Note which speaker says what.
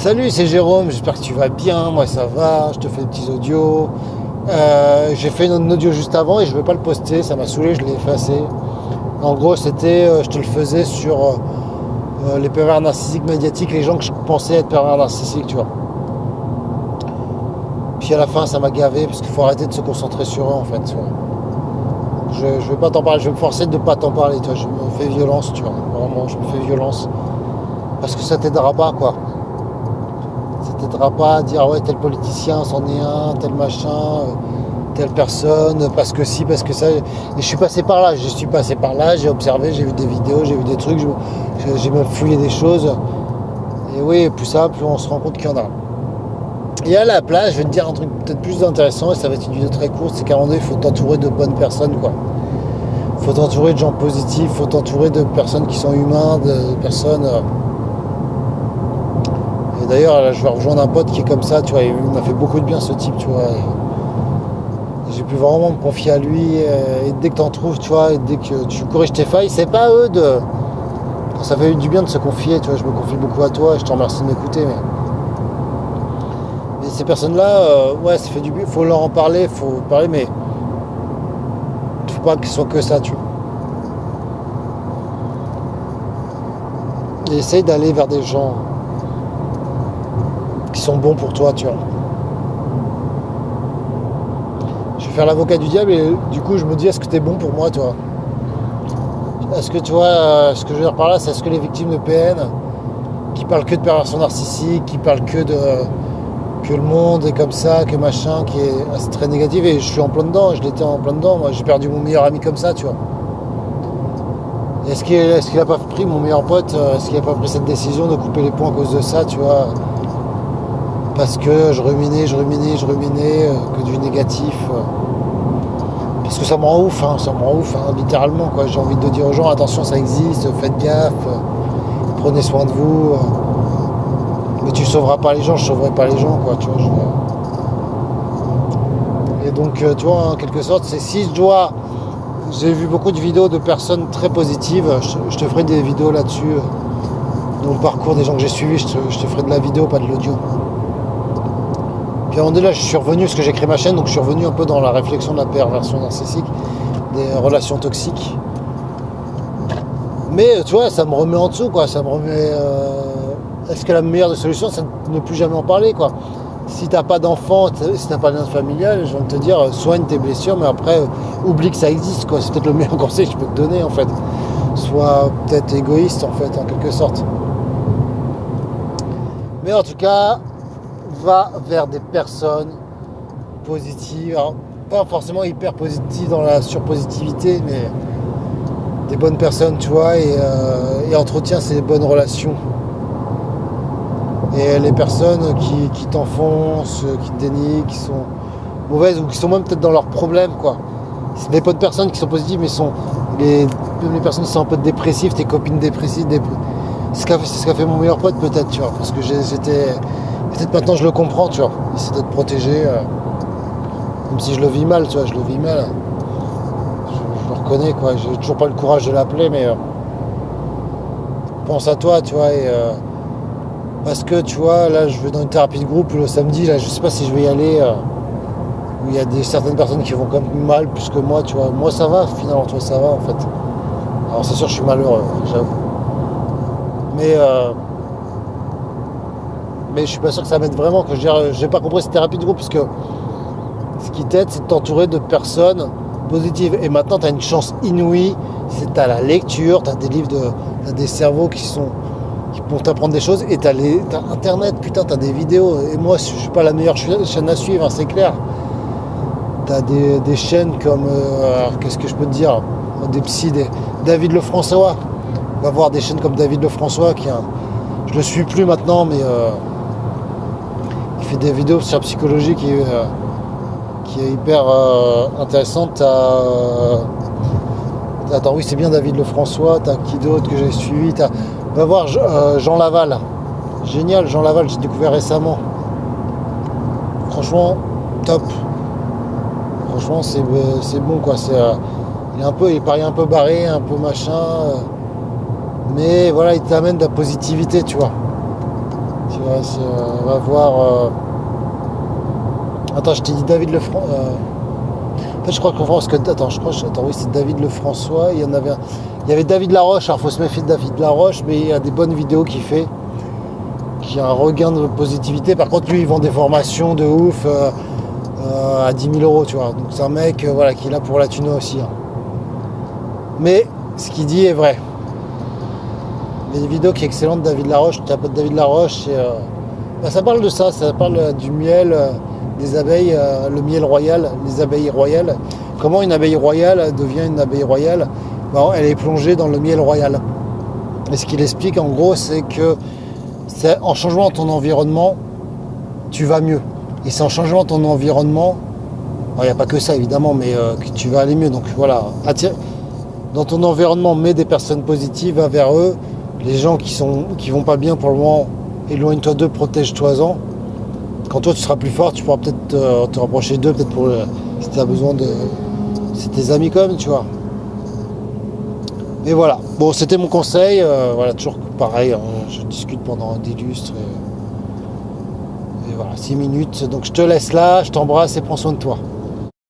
Speaker 1: Salut, c'est Jérôme, j'espère que tu vas bien, moi ça va, je te fais des petits audios. J'ai fait un audio juste avant et je ne vais pas le poster, ça m'a saoulé, je l'ai effacé. En gros, c'était, je te le faisais sur les pervers narcissiques médiatiques, les gens que je pensais être pervers narcissiques, tu vois. Puis à la fin, ça m'a gavé parce qu'il faut arrêter de se concentrer sur eux en fait. Tu vois. Je vais pas t'en parler, je vais me forcer de ne pas t'en parler, tu vois. Je me fais violence, tu vois. Vraiment, je me fais violence parce que ça t'aidera pas, quoi. Ça t'aidera pas à dire ouais tel politicien c'en est un, tel machin, telle personne, parce que si, parce que ça. Et je suis passé par là, j'ai observé, j'ai vu des vidéos, j'ai vu des trucs, j'ai même fouillé des choses. Et oui, plus ça, plus on se rend compte qu'il y en a. Et à la place, je vais te dire un truc peut-être plus intéressant, et ça va être une vidéo très courte, c'est qu'à un moment donné, il faut t'entourer de bonnes personnes, quoi. Il faut t'entourer de gens positifs, il faut t'entourer de personnes qui sont humains, de personnes. Et d'ailleurs, là, je vais rejoindre un pote qui est comme ça, tu vois, il m'a fait beaucoup de bien ce type, tu vois. Et j'ai pu vraiment me confier à lui, et dès que t'en trouves, tu vois, et dès que tu corriges tes failles, c'est pas eux de. Ça fait du bien de se confier, tu vois, je me confie beaucoup à toi, et je te remercie de m'écouter, mais ces personnes-là, ouais, ça fait du bien, faut leur en parler, mais faut pas que ce soit que ça, tu vois. Et essaye d'aller vers des gens qui sont bons pour toi, tu vois. Je vais faire l'avocat du diable et du coup je me dis est-ce que t'es bon pour moi, toi? Est-ce que tu vois, ce que je veux dire par là, c'est est-ce que les victimes de PN qui parlent que de perversion narcissique, qui parlent que le monde est comme ça, que machin, qui est très négatif, et je suis en plein dedans, je l'étais en plein dedans, moi j'ai perdu mon meilleur ami comme ça, tu vois. Est-ce qu'il a pas pris, mon meilleur pote, est-ce qu'il a pas pris cette décision de couper les ponts à cause de ça, tu vois? Parce que je ruminais, que du négatif. Parce que ça me rend ouf, littéralement, quoi. J'ai envie de dire aux gens, attention, ça existe, faites gaffe, prenez soin de vous. Mais tu sauveras pas les gens, je sauverai pas les gens, quoi, tu vois. Et donc, tu vois, en quelque sorte, c'est si je dois. J'ai vu beaucoup de vidéos de personnes très positives, je te ferai des vidéos là-dessus. Dans le parcours des gens que j'ai suivis, je te ferai de la vidéo, pas de l'audio. Puis à un moment donné, là, je suis revenu, parce que j'ai créé ma chaîne, donc je suis revenu un peu dans la réflexion de la perversion narcissique, des relations toxiques. Mais tu vois, ça me remet en dessous, quoi. Ça me remet. Est-ce que la meilleure des solutions, c'est de ne plus jamais en parler, quoi. Si t'as pas d'enfant, si t'as pas de lien familial, je viens de te dire, soigne tes blessures, mais après, oublie que ça existe, quoi. C'est peut-être le meilleur conseil que je peux te donner, en fait. Sois peut-être égoïste, en fait, en quelque sorte. Mais en tout cas, va vers des personnes positives. Alors, pas forcément hyper positives dans la surpositivité, mais des bonnes personnes, tu vois, et entretiens ces bonnes relations. Et les personnes qui t'enfoncent, qui te dénigrent, qui sont mauvaises ou qui sont même peut-être dans leurs problèmes, quoi. C'est des bonnes personnes qui sont positives, mais les personnes qui sont un peu dépressives, tes copines dépressives, c'est ce qu'a fait mon meilleur pote, peut-être, tu vois, parce que j'étais. Peut-être maintenant je le comprends, tu vois. Essayer de te protéger. Même si je le vis mal, tu vois, je le vis mal. Je le reconnais, quoi. J'ai toujours pas le courage de l'appeler, mais pense à toi, tu vois, et parce que tu vois, là je vais dans une thérapie de groupe le samedi, là je sais pas si je vais y aller, où il y a certaines personnes qui vont quand même mal plus que moi, tu vois. Moi ça va, finalement, toi ça va en fait. Alors c'est sûr je suis malheureux, j'avoue. Mais je suis pas sûr que ça m'aide vraiment, que j'ai pas compris cette thérapie de groupe, parce que ce qui t'aide, c'est de t'entourer de personnes positives. Et maintenant, tu as une chance inouïe, c'est t'as la lecture, t'as des livres, t'as des cerveaux qui vont t'apprendre des choses, et t'as Internet, putain, t'as des vidéos. Et moi, je suis pas la meilleure chaîne à suivre, hein, c'est clair. T'as des chaînes comme, qu'est-ce que je peux te dire, des psys, David Lefrançois. On va voir des chaînes comme David Lefrançois, je le suis plus maintenant, mais il fait des vidéos sur la psychologie qui est hyper intéressante. Attends, oui, c'est bien David Lefrançois. T'as qui d'autre que j'ai suivi? Va voir Jean Laval. Génial, Jean Laval, j'ai découvert récemment. Franchement, top. Franchement, c'est bon, quoi. Il paraît un peu barré, un peu machin. Mais voilà, il t'amène de la positivité, tu vois. vois, on va voir. Attends, je t'ai dit David Lefrançois. En fait, je crois qu'en France, attends, oui, c'est David Lefrançois. Il y avait David Laroche. Alors, faut se méfier de David Laroche, mais il y a des bonnes vidéos qu'il fait, qui a un regain de positivité. Par contre, lui, il vend des formations de ouf à 10 000 euros, tu vois. Donc, c'est un mec, voilà, qui est là pour la thune aussi. Hein. Mais ce qu'il dit est vrai. Il y a une vidéo qui est excellente de David Laroche. Tu tapes David Laroche, ça parle de ça. Ça parle du miel. Des abeilles, le miel royal, les abeilles royales. Comment une abeille royale devient une abeille royale? Elle est plongée dans le miel royal. Et ce qu'il explique en gros, c'est que en changeant ton environnement, tu vas mieux. Et c'est en changeant ton environnement, il n'y a pas que ça évidemment, mais que tu vas aller mieux. Donc voilà, dans ton environnement, mets des personnes positives, va vers eux. Les gens qui vont pas bien pour le moment, éloigne-toi d'eux, protège-toi-en. Quand toi tu seras plus fort, tu pourras peut-être te rapprocher d'eux, peut-être pour si tu as besoin de. C'est tes amis quand même, tu vois. Et voilà. Bon, c'était mon conseil. Voilà, toujours pareil, hein, je discute pendant des lustres. Et voilà, 6 minutes. Donc je te laisse là, je t'embrasse et prends soin de toi.